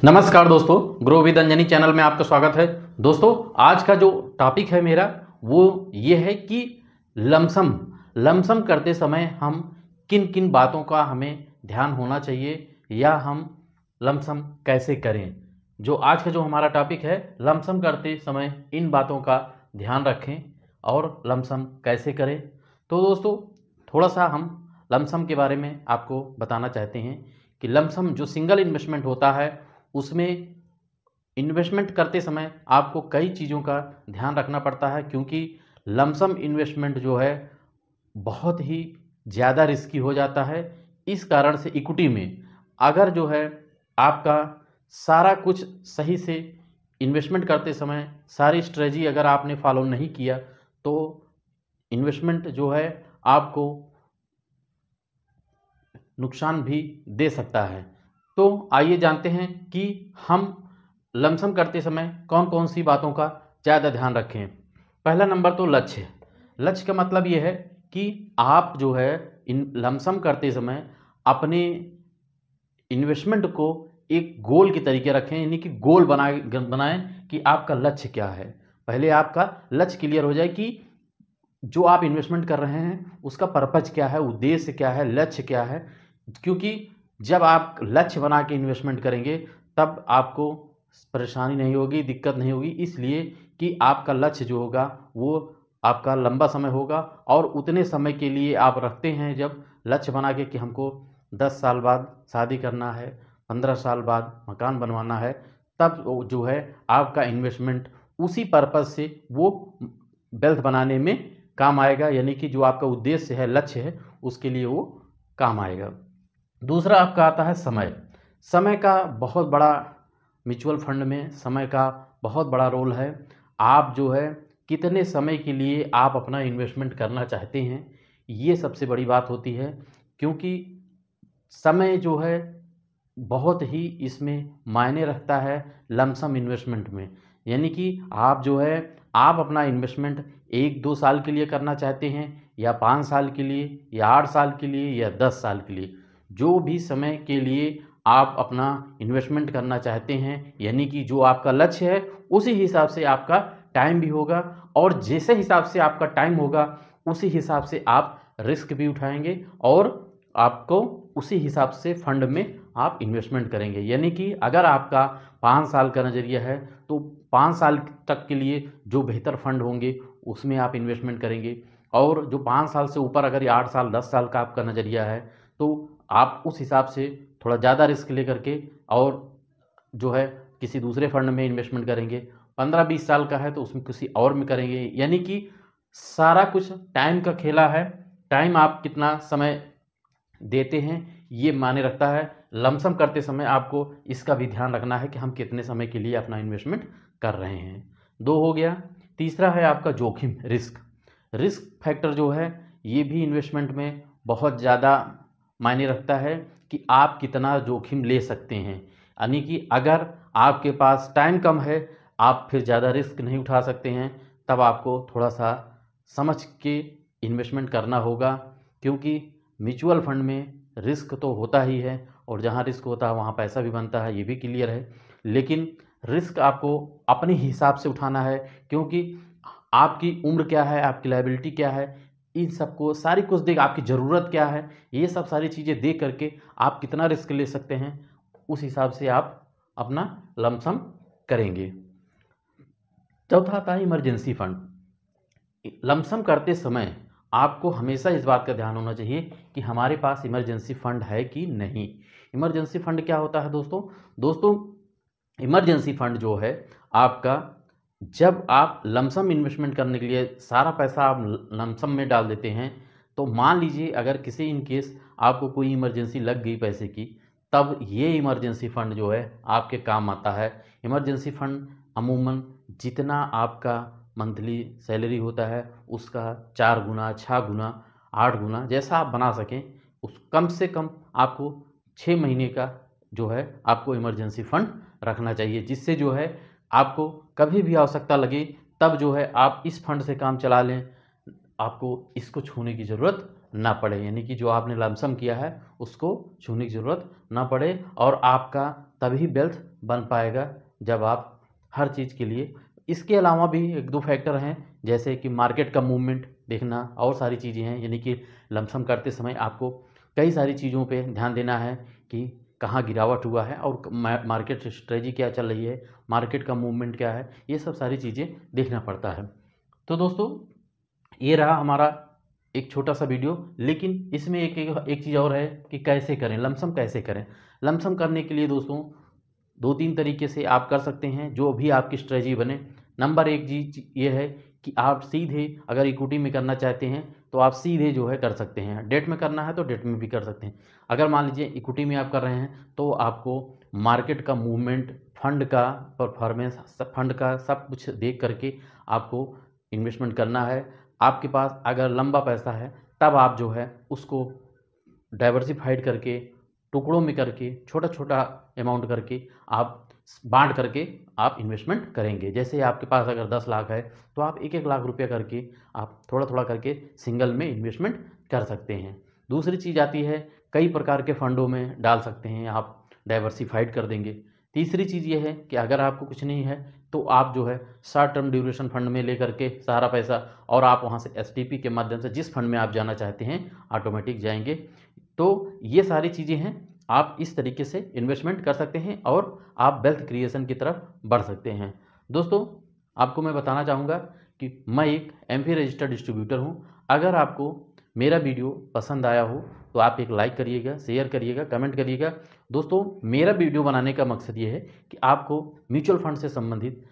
नमस्कार दोस्तों, grow with Anjani channel में आपका स्वागत है। दोस्तों, आज का जो टॉपिक है मेरा वो ये है कि लमसम करते समय हम किन किन बातों का हमें ध्यान होना चाहिए या हम लमसम कैसे करें। जो आज का जो हमारा टॉपिक है, लमसम करते समय इन बातों का ध्यान रखें और लमसम कैसे करें। तो दोस्तों, थोड़ा सा हम लमसम के बारे में आपको बताना चाहते हैं कि लमसम जो सिंगल इन्वेस्टमेंट होता है उसमें इन्वेस्टमेंट करते समय आपको कई चीज़ों का ध्यान रखना पड़ता है, क्योंकि लमसम इन्वेस्टमेंट जो है बहुत ही ज़्यादा रिस्की हो जाता है। इस कारण से इक्विटी में अगर जो है आपका सारा कुछ सही से इन्वेस्टमेंट करते समय सारी स्ट्रेटजी अगर आपने फॉलो नहीं किया तो इन्वेस्टमेंट जो है आपको नुकसान भी दे सकता है। तो आइए जानते हैं कि हम लमसम करते समय कौन कौन सी बातों का ज़्यादा ध्यान रखें। पहला नंबर तो लक्ष्य का मतलब ये है कि आप जो है इन लमसम करते समय अपने इन्वेस्टमेंट को एक गोल के तरीके रखें, यानी कि गोल बनाएं कि आपका लक्ष्य क्या है। पहले आपका लक्ष्य क्लियर हो जाए कि जो आप इन्वेस्टमेंट कर रहे हैं उसका पर्पज क्या है, उद्देश्य क्या है, लक्ष्य क्या है। क्योंकि जब आप लक्ष्य बना के इन्वेस्टमेंट करेंगे तब आपको परेशानी नहीं होगी, दिक्कत नहीं होगी, इसलिए कि आपका लक्ष्य जो होगा वो आपका लंबा समय होगा और उतने समय के लिए आप रखते हैं। जब लक्ष्य बना के कि हमको 10 साल बाद शादी करना है, 15 साल बाद मकान बनवाना है, तब जो है आपका इन्वेस्टमेंट उसी पर्पज़ से वो वेल्थ बनाने में काम आएगा, यानी कि जो आपका उद्देश्य है, लक्ष्य है, उसके लिए वो काम आएगा। दूसरा आपका आता है समय का बहुत बड़ा म्यूचुअल फंड में समय का बहुत बड़ा रोल है। आप जो है कितने समय के लिए आप अपना इन्वेस्टमेंट करना चाहते हैं, ये सबसे बड़ी बात होती है, क्योंकि समय जो है बहुत ही इसमें मायने रखता है लमसम इन्वेस्टमेंट में। यानी कि आप जो है आप अपना इन्वेस्टमेंट 1-2 साल के लिए करना चाहते हैं या 5 साल के लिए या 8 साल के लिए या 10 साल के लिए, जो भी समय के लिए आप अपना इन्वेस्टमेंट करना चाहते हैं, यानी कि जो आपका लक्ष्य है उसी हिसाब से आपका टाइम भी होगा, और जैसे हिसाब से आपका टाइम होगा उसी हिसाब से आप रिस्क भी उठाएंगे और आपको उसी हिसाब से फंड में आप इन्वेस्टमेंट करेंगे। यानी कि अगर आपका 5 साल का नज़रिया है तो 5 साल तक के लिए जो बेहतर फंड होंगे उसमें आप इन्वेस्टमेंट करेंगे, और जो 5 साल से ऊपर अगर 8 साल 10 साल का आपका नज़रिया है तो आप उस हिसाब से थोड़ा ज़्यादा रिस्क लेकर के और जो है किसी दूसरे फंड में इन्वेस्टमेंट करेंगे। 15-20 साल का है तो उसमें किसी और में करेंगे। यानी कि सारा कुछ टाइम का खेला है। टाइम आप कितना समय देते हैं ये मायने रखता है। लमसम करते समय आपको इसका भी ध्यान रखना है कि हम कितने समय के लिए अपना इन्वेस्टमेंट कर रहे हैं। 2 हो गया। तीसरा है आपका जोखिम, रिस्क फैक्टर जो है ये भी इन्वेस्टमेंट में बहुत ज़्यादा मायने रखता है कि आप कितना जोखिम ले सकते हैं। यानी कि अगर आपके पास टाइम कम है, आप फिर ज़्यादा रिस्क नहीं उठा सकते हैं, तब आपको थोड़ा सा समझ के इन्वेस्टमेंट करना होगा, क्योंकि म्यूचुअल फंड में रिस्क तो होता ही है और जहाँ रिस्क होता है वहाँ पैसा भी बनता है, ये भी क्लियर है। लेकिन रिस्क आपको अपने हिसाब से उठाना है, क्योंकि आपकी उम्र क्या है, आपकी लायबिलिटी क्या है, इन सबको सारी कुछ देख, आपकी ज़रूरत क्या है, ये सब सारी चीज़ें देख करके आप कितना रिस्क ले सकते हैं उस हिसाब से आप अपना लमसम करेंगे। चौथा आता है इमरजेंसी फंड। लमसम करते समय आपको हमेशा इस बात का ध्यान होना चाहिए कि हमारे पास इमरजेंसी फंड है कि नहीं। इमरजेंसी फंड क्या होता है दोस्तों, इमरजेंसी फंड जो है आपका, जब आप लमसम इन्वेस्टमेंट करने के लिए सारा पैसा आप लमसम में डाल देते हैं, तो मान लीजिए अगर किसी इन केस आपको कोई इमरजेंसी लग गई पैसे की, तब ये इमरजेंसी फंड जो है आपके काम आता है। इमरजेंसी फंड अमूमन जितना आपका मंथली सैलरी होता है उसका 4 गुना, 6 गुना, 8 गुना, जैसा आप बना सकें, उस कम से कम आपको 6 महीने का जो है आपको इमरजेंसी फंड रखना चाहिए, जिससे जो है आपको कभी भी आवश्यकता लगे तब जो है आप इस फंड से काम चला लें, आपको इसको छूने की ज़रूरत ना पड़े, यानी कि जो आपने लमसम किया है उसको छूने की ज़रूरत ना पड़े। और आपका तभी वेल्थ बन पाएगा जब आप हर चीज़ के लिए, इसके अलावा भी एक दो फैक्टर हैं, जैसे कि मार्केट का मूवमेंट देखना और सारी चीज़ें हैं, यानी कि लमसम करते समय आपको कई सारी चीज़ों पे ध्यान देना है कि कहाँ गिरावट हुआ है और मार्केट स्ट्रेटजी क्या चल रही है, मार्केट का मूवमेंट क्या है, ये सब सारी चीज़ें देखना पड़ता है। तो दोस्तों ये रहा हमारा एक छोटा सा वीडियो, लेकिन इसमें एक चीज़ और है कि कैसे करें लमसम, कैसे करें लमसम। करने के लिए दोस्तों 2-3 तरीके से आप कर सकते हैं, जो भी आपकी स्ट्रेटजी बने। नंबर 1 चीज़ ये है कि आप सीधे अगर इक्विटी में करना चाहते हैं तो आप सीधे जो है कर सकते हैं, डेट में करना है तो डेट में भी कर सकते हैं। अगर मान लीजिए इक्विटी में आप कर रहे हैं तो आपको मार्केट का मूवमेंट, फंड का परफॉर्मेंस, फंड का सब कुछ देख करके आपको इन्वेस्टमेंट करना है। आपके पास अगर लंबा पैसा है तब आप जो है उसको डाइवर्सिफाइड करके, टुकड़ों में करके, छोटा छोटा अमाउंट करके आप बांट करके आप इन्वेस्टमेंट करेंगे। जैसे आपके पास अगर 10 लाख है तो आप 1-1 लाख रुपया करके आप थोड़ा थोड़ा करके सिंगल में इन्वेस्टमेंट कर सकते हैं। दूसरी चीज़ आती है, कई प्रकार के फंडों में डाल सकते हैं, आप डाइवर्सिफाइड कर देंगे। तीसरी चीज़ ये है कि अगर आपको कुछ नहीं है तो आप जो है शॉर्ट टर्म ड्यूरेशन फंड में लेकर के सारा पैसा, और आप वहाँ से एसटीपी के माध्यम से जिस फंड में आप जाना चाहते हैं ऑटोमेटिक जाएंगे। तो ये सारी चीज़ें हैं, आप इस तरीके से इन्वेस्टमेंट कर सकते हैं और आप वेल्थ क्रिएशन की तरफ बढ़ सकते हैं। दोस्तों आपको मैं बताना चाहूँगा कि मैं एक एमफी रजिस्टर्ड डिस्ट्रीब्यूटर हूँ। अगर आपको मेरा वीडियो पसंद आया हो तो आप एक लाइक करिएगा, शेयर करिएगा, कमेंट करिएगा। दोस्तों मेरा वीडियो बनाने का मकसद ये है कि आपको म्यूचुअल फंड से संबंधित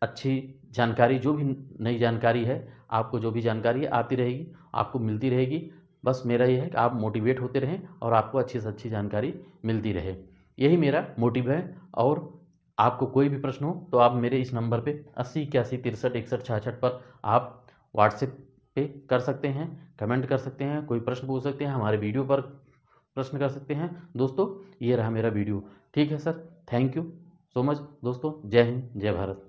अच्छी जानकारी, जो भी नई जानकारी है, आपको जो भी जानकारी है आती रहेगी, आपको मिलती रहेगी। बस मेरा ये है कि आप मोटिवेट होते रहें और आपको अच्छी से अच्छी जानकारी मिलती रहे, यही मेरा मोटिव है। और आपको कोई भी प्रश्न हो तो आप मेरे इस नंबर पे 80 81 63 61 66 पर आप व्हाट्सएप पे कर सकते हैं, कमेंट कर सकते हैं, कोई प्रश्न पूछ सकते हैं, हमारे वीडियो पर प्रश्न कर सकते हैं। दोस्तों ये रहा मेरा वीडियो। ठीक है sir, thank you so much दोस्तों। जय हिंद, जय भारत।